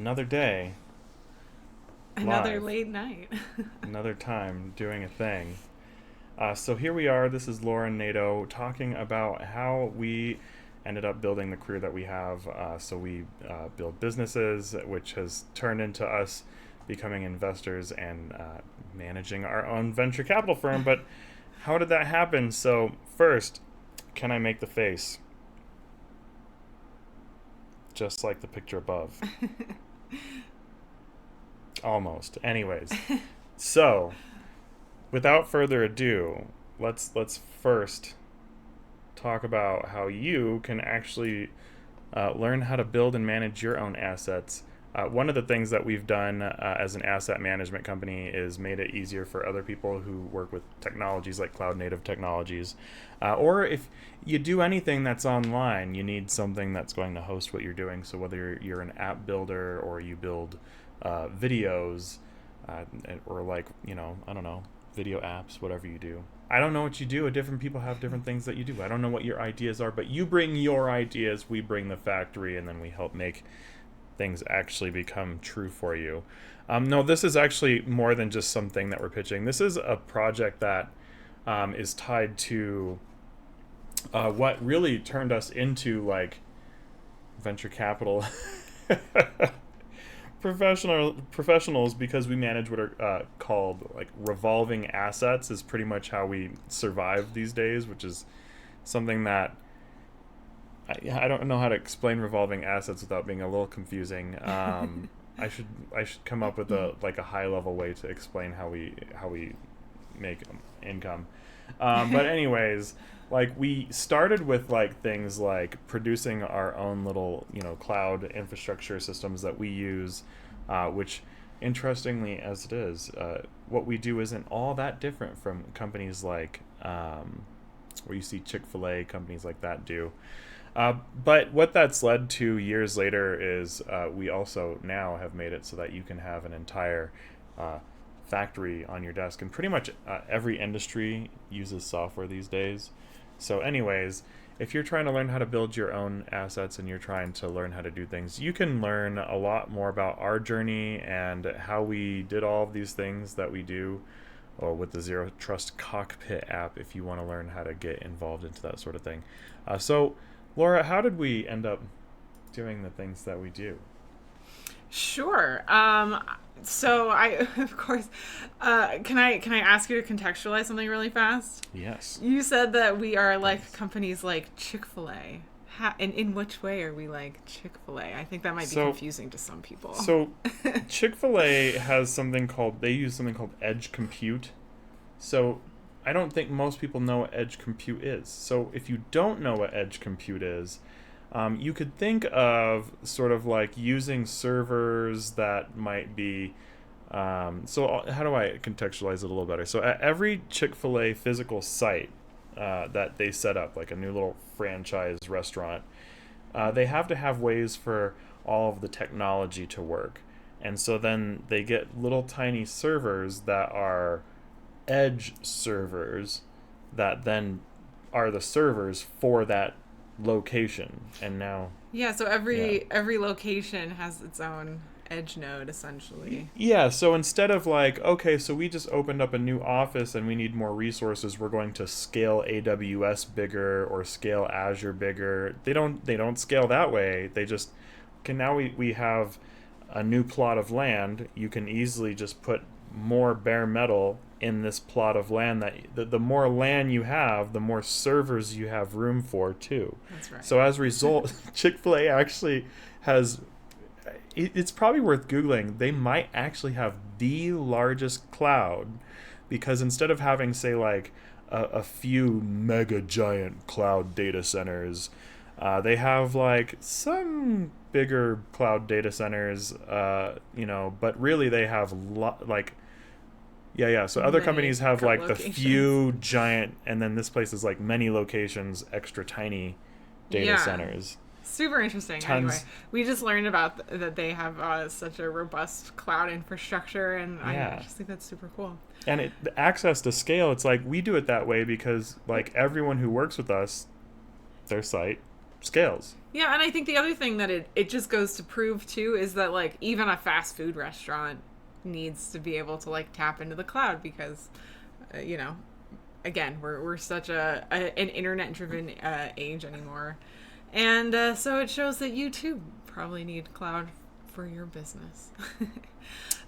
Another day, Another live, late night. another time doing a thing. So here we are. This is Laura and Nato talking about how we ended up building the career that we have. So we build businesses, which has turned into us becoming investors and managing our own venture capital firm. But how did that happen? So, first, can I make the face? Just like the picture above. Almost. Anyways, so without further ado, let's first talk about how you can actually learn how to build and manage your own assets. One of the things that we've done as an asset management company is made it easier for other people who work with technologies like cloud native technologies. Or if you do anything that's online, you need something that's going to host what you're doing. So whether you're an app builder or you build videos, or like, I don't know, video apps, whatever you do. I don't know what you do. Different people have different things that you do. I don't know what your ideas are, but you bring your ideas, we bring the factory, and then we help make things actually become true for you. No, this is actually more than just something that we're pitching. This is a project that is tied to what really turned us into like venture capital professionals, because we manage what are called like revolving assets. Is pretty much how we survive these days, which is something that I don't know how to explain revolving assets without being a little confusing. I should come up with a high level way to explain how we make income. But anyways, like we started with like things like producing our own little cloud infrastructure systems that we use, which interestingly as it is, what we do isn't all that different from companies like where you see Chick-fil-A, companies like that do. But what that's led to years later is we also now have made it so that you can have an entire factory on your desk. And pretty much every industry uses software these days. So, anyways, if you're trying to learn how to build your own assets and you're trying to learn how to do things, you can learn a lot more about our journey and how we did all of these things that we do, or with the Zero Trust Cockpit app if you want to learn how to get involved into that sort of thing. So, Laura, how did we end up doing the things that we do? Sure. So I, of course, can I ask you to contextualize something really fast? Yes. You said that we are like Please. companies like Chick-fil-A. And in which way are we like Chick-fil-A? I think that might be So, confusing to some people. so Chick-fil-A they use something called edge compute. So I don't think most people know what edge compute is. So if you don't know what edge compute is, you could think of sort of like using servers that might be. So how do I contextualize it a little better? So at every Chick-fil-A physical site that they set up, like a new little franchise restaurant, they have to have ways for all of the technology to work. And so then they get little tiny servers that are edge servers that then are the servers for that location. And now, Yeah, so yeah. every location has its own edge node essentially. Yeah, so instead of like, okay, so we just opened up a new office and we need more resources, we're going to scale AWS bigger or scale Azure bigger. They don't scale that way. They just can now we have a new plot of land. You can easily just put more bare metal in this plot of land. That the more land you have, the more servers you have room for too. That's right. So as a result, Chick-fil-A actually has, it's probably worth googling. They might actually have the largest cloud, because instead of having, say, like a few mega giant cloud data centers, they have like some bigger cloud data centers, but really they have like, yeah. So other Many companies have like the locations. few giant, and then this place is like many locations, extra tiny data Yeah. centers. Super interesting. Anyway, Tons. we just learned about that they have such a robust cloud infrastructure, and I Yeah. just think that's super cool. And the access to scale, it's like we do it that way because like everyone who works with us, their site, scales. Yeah, and I think the other thing that it just goes to prove too is that like even a fast food restaurant needs to be able to like tap into the cloud because you know, again, we're such an internet driven age anymore. And so it shows that you too probably need cloud for your business.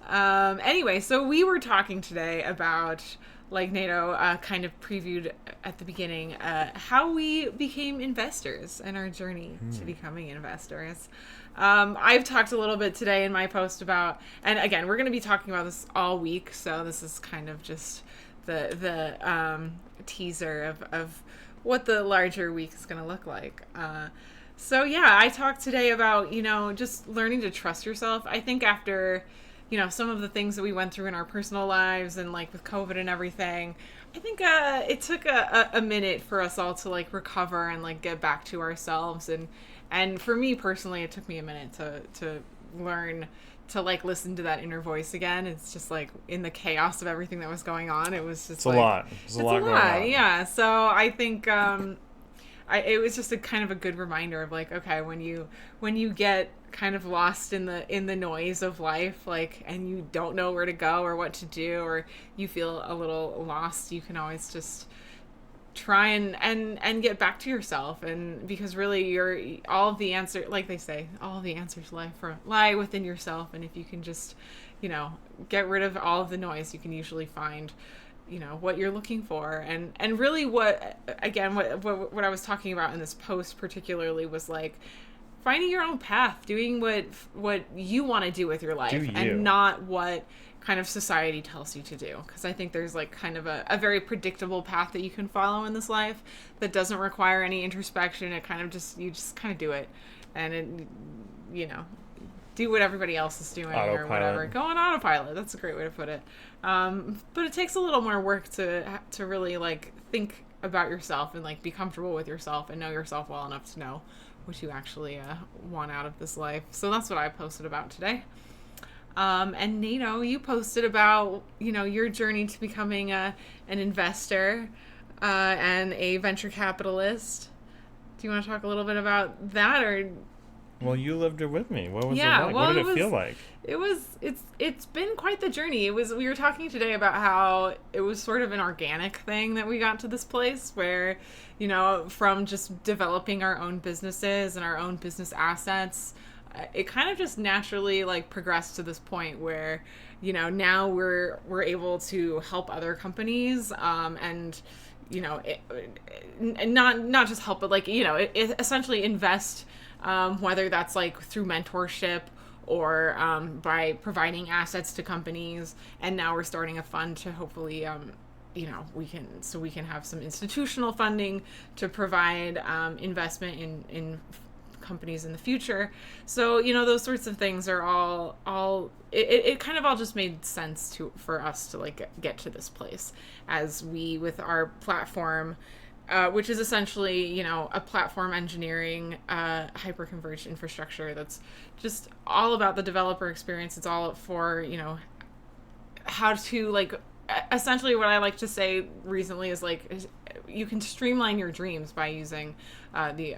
Anyway, so we were talking today about, like Nato kind of previewed at the beginning, how we became investors and our journey to becoming investors. I've talked a little bit today in my post about, and again, we're going to be talking about this all week, so this is kind of just the teaser of what the larger week is going to look like. So yeah, I talked today about, just learning to trust yourself. I think after, some of the things that we went through in our personal lives and like with COVID and everything, I think it took a minute for us all to like recover and like get back to ourselves. And for me personally, it took me a minute to learn to like listen to that inner voice again. It's just like in the chaos of everything that was going on, it was just it's a lot. It's a lot going on. Yeah. So I think it was just a kind of a good reminder of like, okay, when you get kind of lost in the noise of life, like, and you don't know where to go or what to do, or you feel a little lost, you can always just try and get back to yourself. And because really all of the answer, like they say, all of the answers lie within yourself. And if you can just, get rid of all of the noise, you can usually find what you're looking for. And really what I was talking about in this post particularly was like finding your own path, doing what you want to do with your life and not what kind of society tells you to do. Because I think there's like kind of a very predictable path that you can follow in this life that doesn't require any introspection. It kind of you just kind of do it, and it, do what everybody else is doing or whatever. Go on autopilot. That's a great way to put it. But it takes a little more work to really like think about yourself and like be comfortable with yourself and know yourself well enough to know what you actually want out of this life. So that's what I posted about today. And Nato, you posted about your journey to becoming an investor and a venture capitalist. Do you want to talk a little bit about that, or? Well, you lived it with me. What was it like? What did it feel like? It's been quite the journey. We were talking today about how it was sort of an organic thing that we got to this place where, from just developing our own businesses and our own business assets, it kind of just naturally like progressed to this point where, now we're able to help other companies, and not just help, but like, it essentially invest, whether that's like through mentorship or by providing assets to companies. And now we're starting a fund to hopefully, we can have some institutional funding to provide investment in companies in the future. So, those sorts of things are all it kind of all just made sense for us to like get to this place as we, with our platform, which is essentially, a platform engineering, hyperconverged infrastructure that's just all about the developer experience. It's all for, how to like, essentially what I like to say recently is like, you can streamline your dreams by using the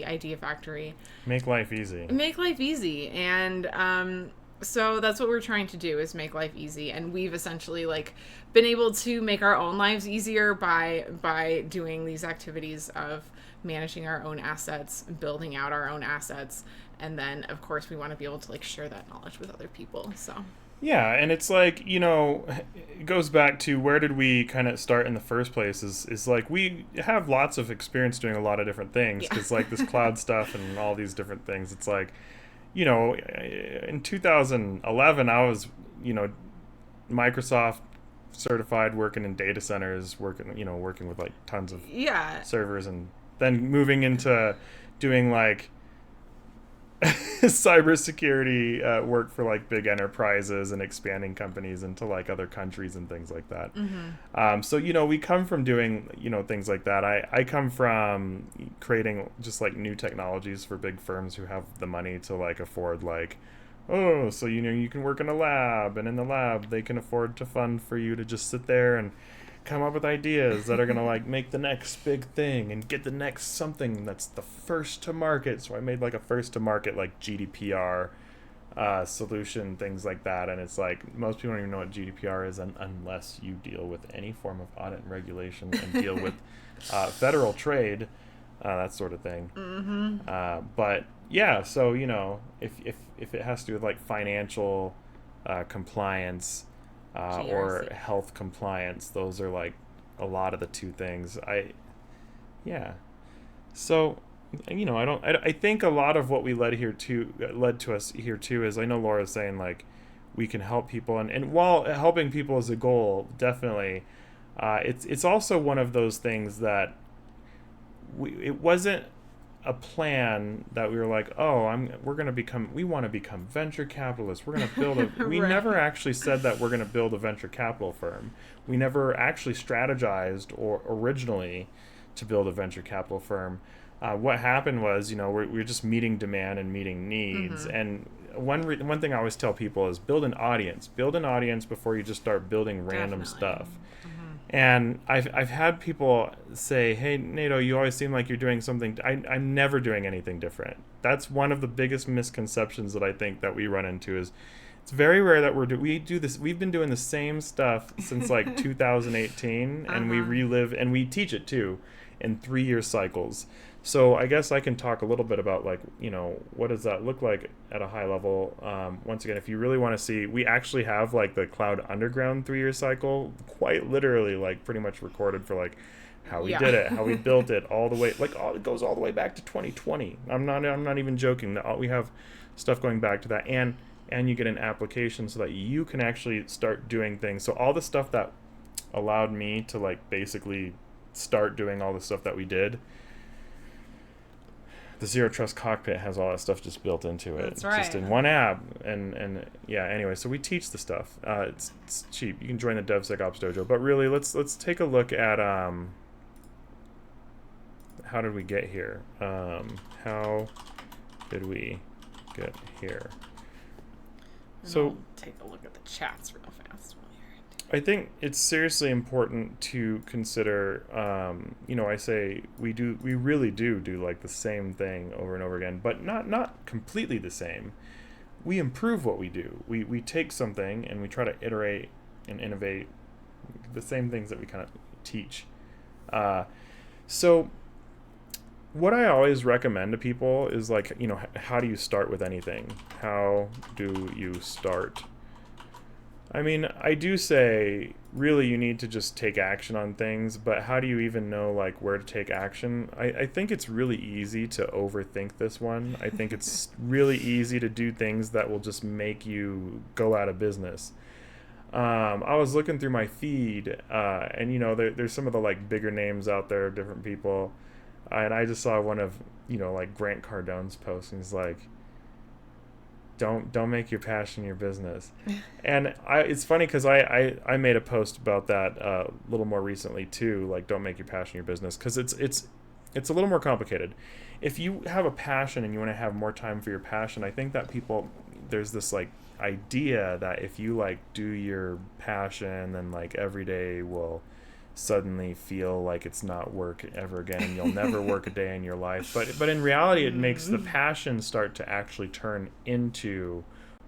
Idea Factory. Make life easy. And so that's what we're trying to do, is make life easy. And we've essentially like been able to make our own lives easier by doing these activities of managing our own assets, building out our own assets. And then of course we want to be able to like share that knowledge with other people. So yeah, and it's like, it goes back to where did we kind of start in the first place is like we have lots of experience doing a lot of different things, because like this cloud stuff and all these different things. It's like, in 2011, I was, Microsoft certified, working in data centers, working with like tons of servers, and then moving into doing like cybersecurity work for like big enterprises and expanding companies into like other countries and things like that. Mm-hmm. So, we come from doing, things like that. I come from creating just like new technologies for big firms who have the money to like afford like, you can work in a lab, and in the lab they can afford to fund for you to just sit there and come up with ideas that are gonna like make the next big thing and get the next something that's the first to market. So I made like a first to market like GDPR solution, things like that. And it's like most people don't even know what GDPR is unless you deal with any form of audit and regulation and deal with federal trade, that sort of thing. But yeah, so if it has to do with like financial compliance or health compliance, those are like a lot of the two things. Yeah. So, I think a lot of what we led to us here too is, I know Laura's saying like we can help people, and while helping people is a goal, definitely, it's also one of those things that it wasn't a plan that we were like, oh, we want to become venture capitalists. We're going to build we Right. never actually said that we're going to build a venture capital firm. We never actually strategized or originally to build a venture capital firm. What happened was, we're just meeting demand and meeting needs. And one thing I always tell people is build an audience before you just start building random Definitely. stuff. And I've had people say, hey, Nato, you always seem like you're doing something. I'm never doing anything different. That's one of the biggest misconceptions that I think that we run into is it's very rare that we do this. We've been doing the same stuff since like 2018, and we relive, and we teach it too in 3-year cycles. So I guess I can talk a little bit about like, what does that look like at a high level? Once again, if you really want to see, we actually have like the Cloud Underground 3-year cycle, quite literally like pretty much recorded for like how we did it, how we built it, all the way, it goes all the way back to 2020. I'm not even joking. We have stuff going back to that, and you get an application so that you can actually start doing things. So all the stuff that allowed me to like basically start doing all the stuff that we did, the Zero Trust Cockpit has all that stuff just built into it. That's right. Just in one app. And yeah, anyway, so we teach the stuff. It's cheap. You can join the DevSecOps Dojo. But really, let's take a look at how did we get here? How did we get here? So I'll take a look at the chats real fast while you're at it. I think it's seriously important to consider, I say we really do like the same thing over and over again, but not completely the same. We improve what we do. We take something and we try to iterate and innovate the same things that we kind of teach. So what I always recommend to people is like, how do you start with anything? How do you start? I mean, I do say, really, you need to just take action on things, but how do you even know, like, where to take action? I think it's really easy to overthink this one. I think it's really easy to do things that will just make you go out of business. I was looking through my feed, and, there's some of the, like, bigger names out there, different people, and I just saw one of, like, Grant Cardone's post, and he's like, don't make your passion your business. And it's funny because I made a post about that a little more recently too, like don't make your passion your business, because it's a little more complicated. If you have a passion and you want to have more time for your passion, I think that there's this like idea that if you like do your passion, then like every day will suddenly feel like it's not work ever again, and you'll never work a day in your life. But in reality, it makes the passion start to actually turn into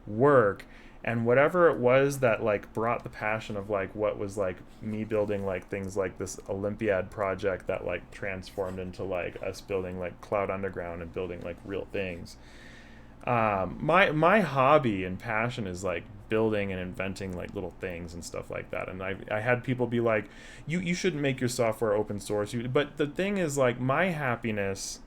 work. And whatever it was that like brought the passion of like what was like me building like things like this Olympiad project that like transformed into like us building like Cloud Underground and building like real things. My hobby and passion is like building and inventing like little things and stuff like that. And I had people be like, you shouldn't make your software open source. But the thing is, like, my happiness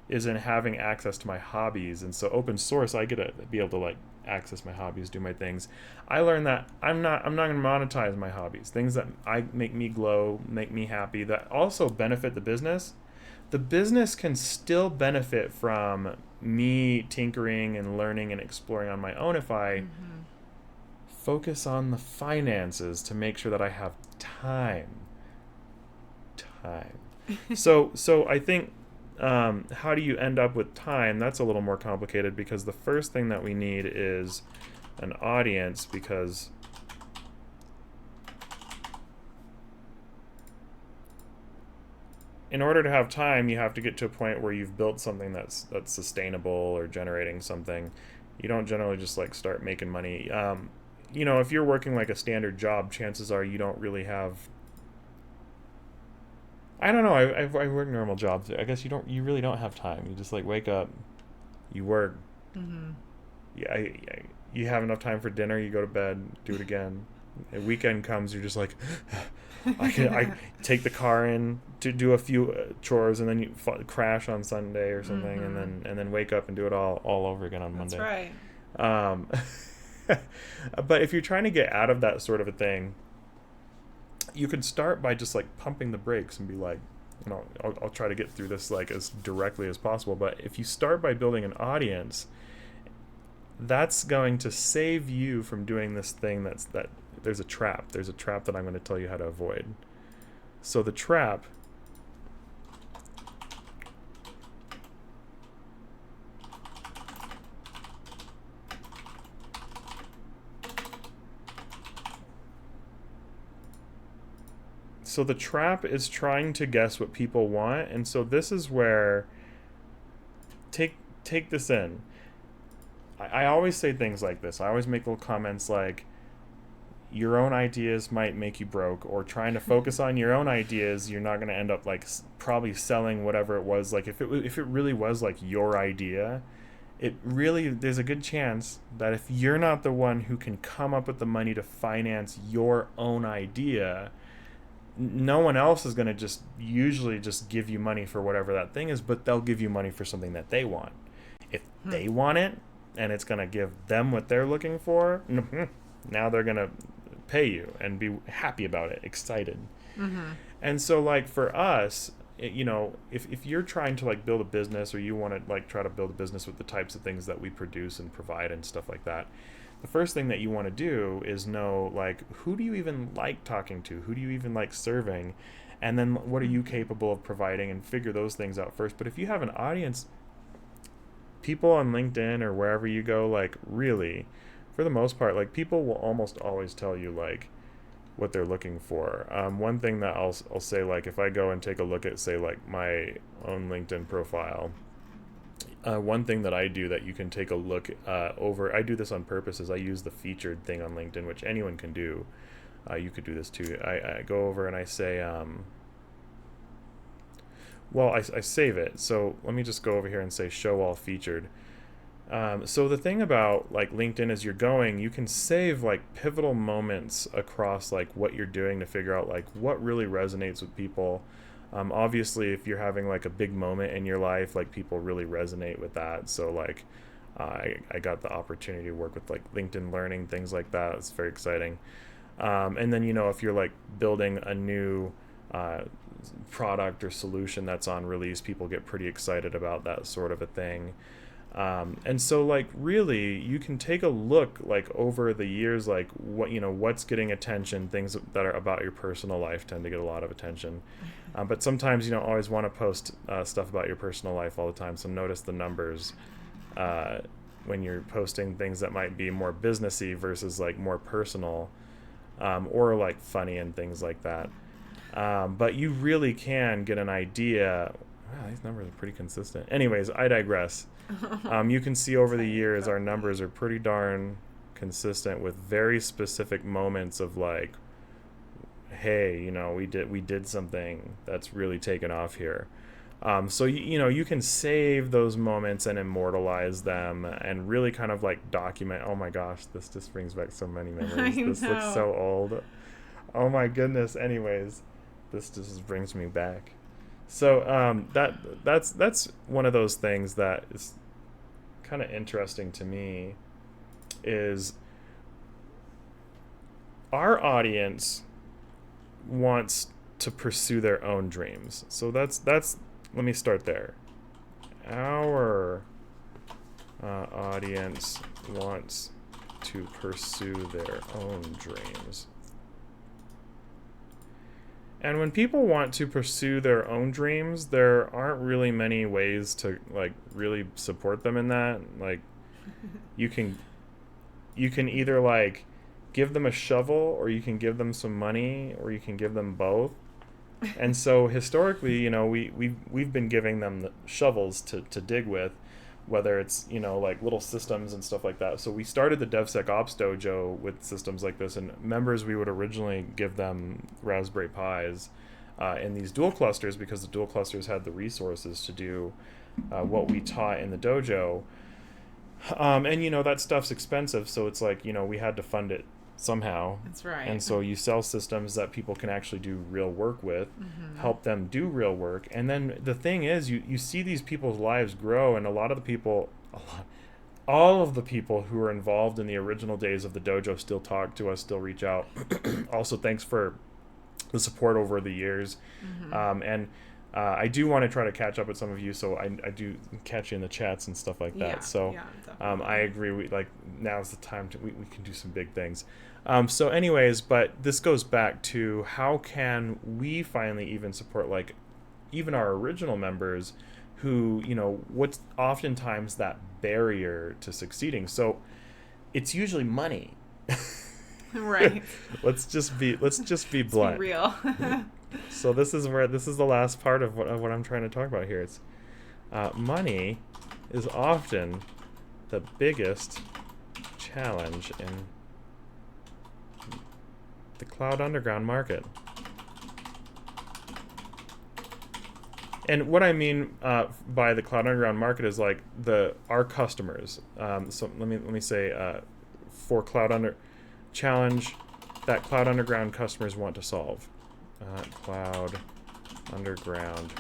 is in having access to my hobbies. And so open source, I get to be able to like access my hobbies, do my things. I learned that I'm not going to monetize my hobbies. Things that make me glow, make me happy, that also benefit the business. The business can still benefit from me tinkering and learning and exploring on my own if I focus on the finances to make sure that I have time. So I think how do you end up with time? That's a little more complicated, because the first thing that we need is an audience, because in order to have time, you have to get to a point where you've built something that's sustainable or generating something. You don't generally just like start making money. If you're working like a standard job, chances are you don't really have. I don't know. I work normal jobs. I guess you really don't have time. You just like wake up, you work. Mm-hmm. You have enough time for dinner. You go to bed, do it again. A weekend comes, you're just like, I take the car in to do a few chores, and then you crash on Sunday or something, Mm-hmm. and then wake up and do it all over again on That's Monday. right. Um, but if you're trying to get out of that sort of a thing, you could start by just like pumping the brakes and be like, I'll try to get through this like as directly as possible. But if you start by building an audience, that's going to save you from doing this thing that there's a trap. There's a trap that I'm going to tell you how to avoid. So the trap is trying to guess what people want, and so this is where take this in. I always say things like this. I always make little comments like, your own ideas might make you broke, or trying to focus on your own ideas, you're not going to end up like probably selling whatever it was. Like if it really was like your idea, it really, there's a good chance that if you're not the one who can come up with the money to finance your own idea, no one else is going to just usually just give you money for whatever that thing is, but they'll give you money for something that they want. If they want it and it's going to give them what they're looking for, now they're going to pay you and be happy about it, excited. Mm-hmm. And so like for us, if you're trying to like build a business, or you want to like try to build a business with the types of things that we produce and provide and stuff like that, the first thing that you want to do is know like, who do you even like talking to, who do you even like serving, and then what are you capable of providing, and figure those things out first. But if you have an audience, people on LinkedIn or wherever you go, like really, for the most part, like people will almost always tell you like what they're looking for. One thing that I'll say, like if I go and take a look at say like my own LinkedIn profile, one thing that I do that you can take a look over, I do this on purpose, is I use the featured thing on LinkedIn, which anyone can do. You could do this too. I go over and I say, I save it. So let me just go over here and say show all featured. So the thing about like LinkedIn is you can save like pivotal moments across like what you're doing to figure out like what really resonates with people. Obviously, if you're having like a big moment in your life, like people really resonate with that. So like I got the opportunity to work with like LinkedIn Learning, things like that. It's very exciting. And then, if you're like building a new product or solution that's on release, people get pretty excited about that sort of a thing. And so like really you can take a look like over the years, like what's getting attention. Things that are about your personal life tend to get a lot of attention, but sometimes you don't always want to post stuff about your personal life all the time. So notice the numbers when you're posting things that might be more businessy versus like more personal, or like funny and things like that. But you really can get an idea. Wow, these numbers are pretty consistent. Anyways, I digress. You can see over the years our numbers are pretty darn consistent, with very specific moments of like, hey, we did something that's really taken off here. So you can save those moments and immortalize them and really kind of like document. Oh my gosh, this just brings back so many memories. I This looks know. so old. Oh my goodness. Anyways, this just brings me back. So that's one of those things that is kind of interesting to me, is our audience wants to pursue their own dreams. So that's let me start there. Our audience wants to pursue their own dreams. And when people want to pursue their own dreams, there aren't really many ways to like really support them in that. Like you can either like give them a shovel, or you can give them some money, or you can give them both. And so historically, we've been giving them the shovels to dig with, whether it's like little systems and stuff like that. So we started the DevSecOps dojo with systems like this, and members, we would originally give them Raspberry Pis in these dual clusters, because the dual clusters had the resources to do what we taught in the dojo. And that stuff's expensive, so it's like we had to fund it somehow. That's right. And so you sell systems that people can actually do real work with, help them do real work. And then the thing is, you see these people's lives grow, and all of the people who were involved in the original days of the dojo still talk to us, still reach out. Also, thanks for the support over the years. And I do want to try to catch up with some of you, so I do catch you in the chats and stuff like that. Yeah, So yeah, I agree. Now's the time we can do some big things. So anyways, but this goes back to how can we finally even support even our original members who, what's oftentimes that barrier to succeeding. So it's usually money. Right. Let's just be blunt. Be real. So this is the last part of what I'm trying to talk about here. It's money is often the biggest challenge in the cloud underground market. And what I mean by the cloud underground market is like our customers. So let me say for challenge that cloud underground customers want to solve. Cloud underground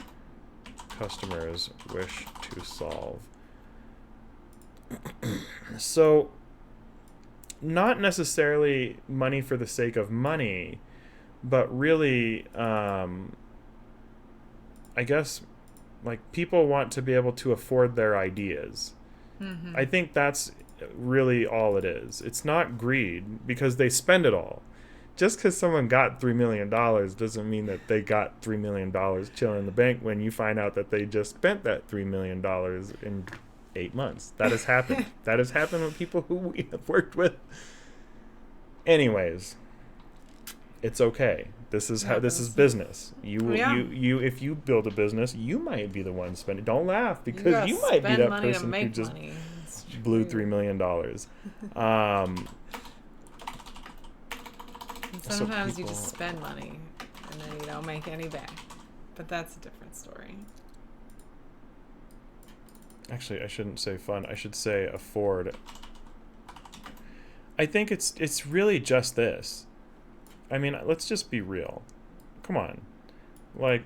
customers wish to solve. So, not necessarily money for the sake of money, but really, I guess, like, people want to be able to afford their ideas. I think that's really all it is. It's not greed, because they spend it all. Just because someone got $3 million doesn't mean that they got $3 million chilling in the bank when you find out that they just spent that $3 million in 8 months. That has happened. That has happened with people who we have worked with. Anyways, it's okay. This is business. You if you build a business, you might be the one spending. Don't laugh, because you might be that person who just blew $3 million. Sometimes you just spend money and then you don't make any back. But that's a different story. Actually, I shouldn't say fun. I should say afford. I think it's really just this. I mean, let's just be real. Come on. Like,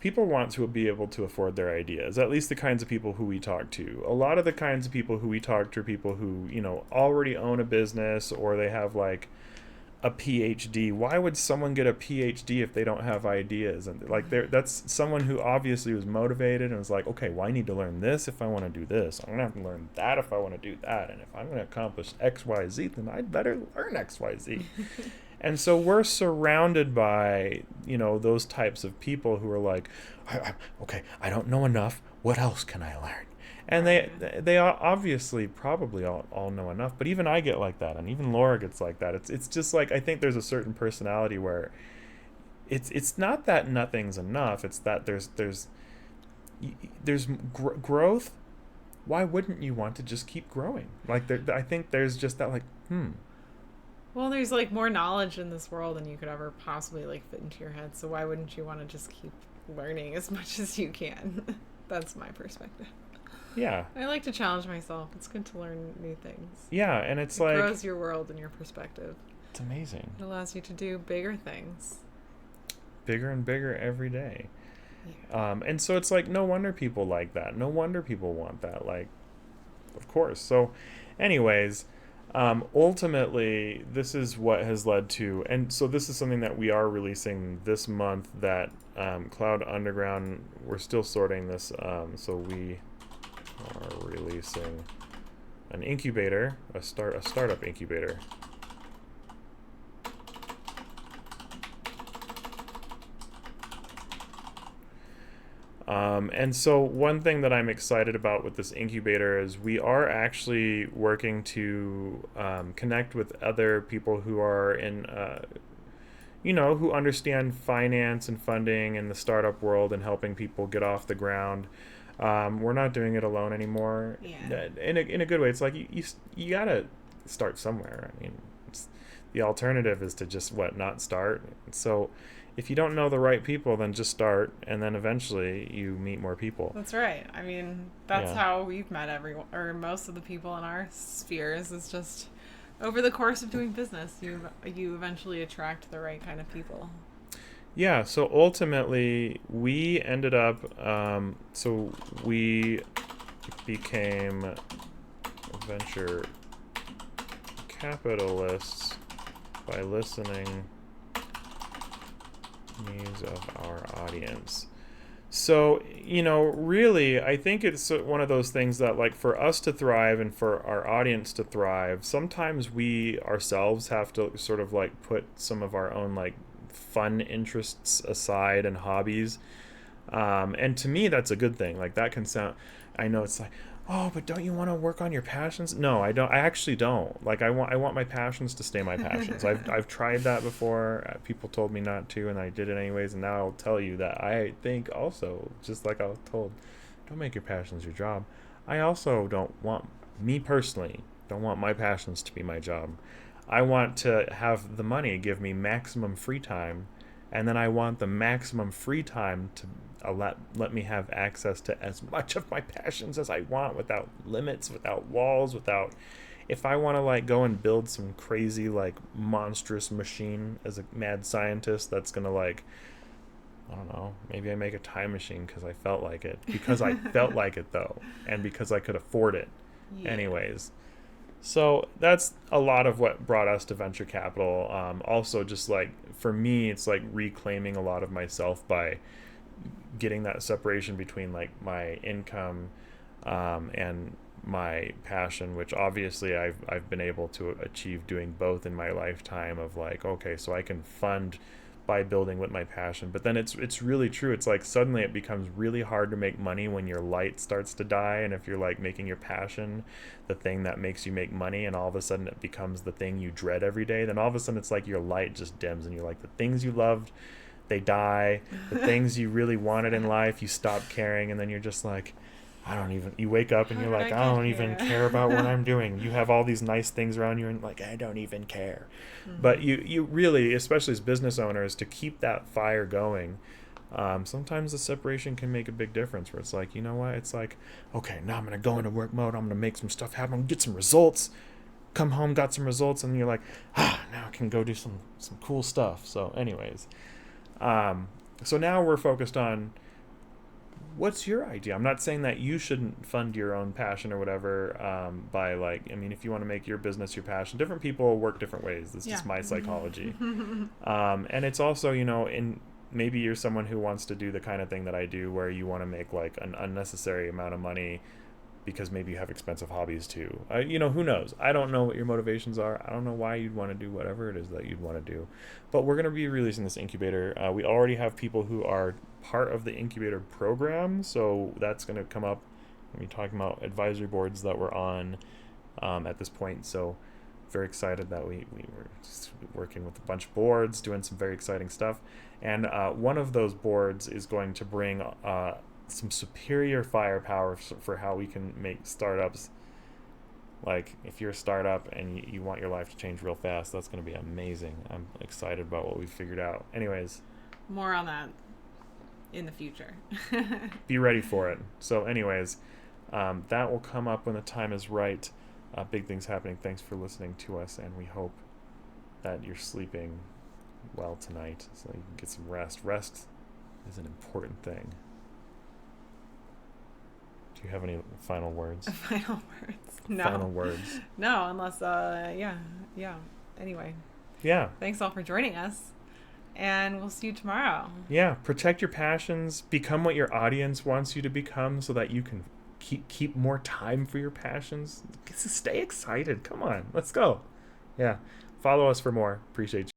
people want to be able to afford their ideas, at least the kinds of people who we talk to. A lot of the kinds of people who we talk to are people who, already own a business, or they have like a PhD. Why would someone get a PhD if they don't have ideas? And that's someone who obviously was motivated and was like, okay, well, I need to learn this if I want to do this. I'm gonna have to learn that if I want to do that. And if I'm going to accomplish XYZ, then I'd better learn XYZ. And so we're surrounded by, those types of people who are like, okay, I don't know enough. What else can I learn? And they obviously probably all know enough, but even I get like that, and even Laura gets like that. It's just like, I think there's a certain personality where it's not that nothing's enough. It's that there's growth. Why wouldn't you want to just keep growing? Like I think there's just that Well, there's like more knowledge in this world than you could ever possibly like fit into your head. So why wouldn't you want to just keep learning as much as you can? That's my perspective. Yeah. I like to challenge myself. It's good to learn new things. Yeah, and it grows your world and your perspective. It's amazing. It allows you to do bigger things. Bigger and bigger every day. Yeah. And so it's like, no wonder people like that. No wonder people want that. Like, of course. So, anyways, ultimately, this is what has led to, and so this is something that we are releasing this month, that Cloud Underground, we're still sorting this, so we are releasing an incubator, a startup incubator. And so one thing that I'm excited about with this incubator is we are actually working to connect with other people who are in, who understand finance and funding in the startup world and helping people get off the ground. We're not doing it alone anymore. Yeah. In a good way. It's like you gotta start somewhere. I mean, the alternative is to just not start. So if you don't know the right people, then just start, and then eventually you meet more people. That's right. I mean, that's Yeah. how we've met everyone, or most of the people in our spheres. Is just over the course of doing business, you eventually attract the right kind of people. Yeah, so ultimately we ended up, we became venture capitalists by listening needs of our audience. So, really, I think it's one of those things that, like, for us to thrive and for our audience to thrive, sometimes we ourselves have to sort of like put some of our own like fun interests aside and hobbies. And to me, that's a good thing. Like, that can sound, I know it's like, oh, but don't you want to work on your passions? No, I don't. I actually don't. Like, I want my passions to stay my passions. I've tried that before. People told me not to, and I did it anyways. And now I'll tell you that I think also, just like I was told, don't make your passions your job. I also don't want, me personally, don't want my passions to be my job. I want to have the money give me maximum free time, and then I want the maximum free time to let me have access to as much of my passions as I want, without limits, without walls, without, if I want to like go and build some crazy like monstrous machine as a mad scientist that's going to like, I don't know, maybe I make a time machine because I felt like it, because I felt like it though, and because I could afford it. Yeah. Anyways, so that's a lot of what brought us to venture capital. Also, just like for me, it's like reclaiming a lot of myself by getting that separation between like my income and my passion, which obviously I've been able to achieve doing both in my lifetime, of like, okay, so I can fund by building with my passion. But then it's really true. It's like suddenly it becomes really hard to make money when your light starts to die, and if you're like making your passion the thing that makes you make money, and all of a sudden it becomes the thing you dread every day, then all of a sudden it's like your light just dims, and you're like, the things you loved, they die. The things you really wanted in life, you stop caring, and then you're just like, you wake up and How you're did like, I I get don't even here? care about what I'm doing. You have all these nice things around you and like, I don't even care. But you really, especially as business owners, to keep that fire going, sometimes the separation can make a big difference, where it's like, you know what? It's like, okay, now I'm going to go into work mode. I'm going to make some stuff happen. I'm going to get some results. Come home, got some results. And you're like, now I can go do some cool stuff. So anyways, so now we're focused on, what's your idea? I'm not saying that you shouldn't fund your own passion or whatever, by like, I mean, if you want to make your business your passion, different people work different ways. This is just my psychology. And it's also, maybe you're someone who wants to do the kind of thing that I do, where you want to make like an unnecessary amount of money because maybe you have expensive hobbies too. Who knows? I don't know what your motivations are. I don't know why you'd want to do whatever it is that you'd want to do. But we're going to be releasing this incubator. We already have people who are part of the incubator program, so that's going to come up. I mean, talking about advisory boards that we're on at this point. So very excited that we were working with a bunch of boards, doing some very exciting stuff. And one of those boards is going to bring some superior firepower for how we can make startups. Like, if you're a startup and you want your life to change real fast, that's going to be amazing. I'm excited about what we've figured out. Anyways, More on that in the future. be ready for it. So anyways, that will come up when the time is right. Big things happening. Thanks for listening to us, and we hope that you're sleeping well tonight so you can get some rest. Rest is an important thing. Do you have any final words? Final words. No. Final words. No, unless yeah. Anyway, Yeah. thanks all for joining us, and we'll see you tomorrow. Yeah. Protect your passions. Become what your audience wants you to become, so that you can keep more time for your passions. Stay excited. Come on, let's go. Yeah. Follow us for more. Appreciate you.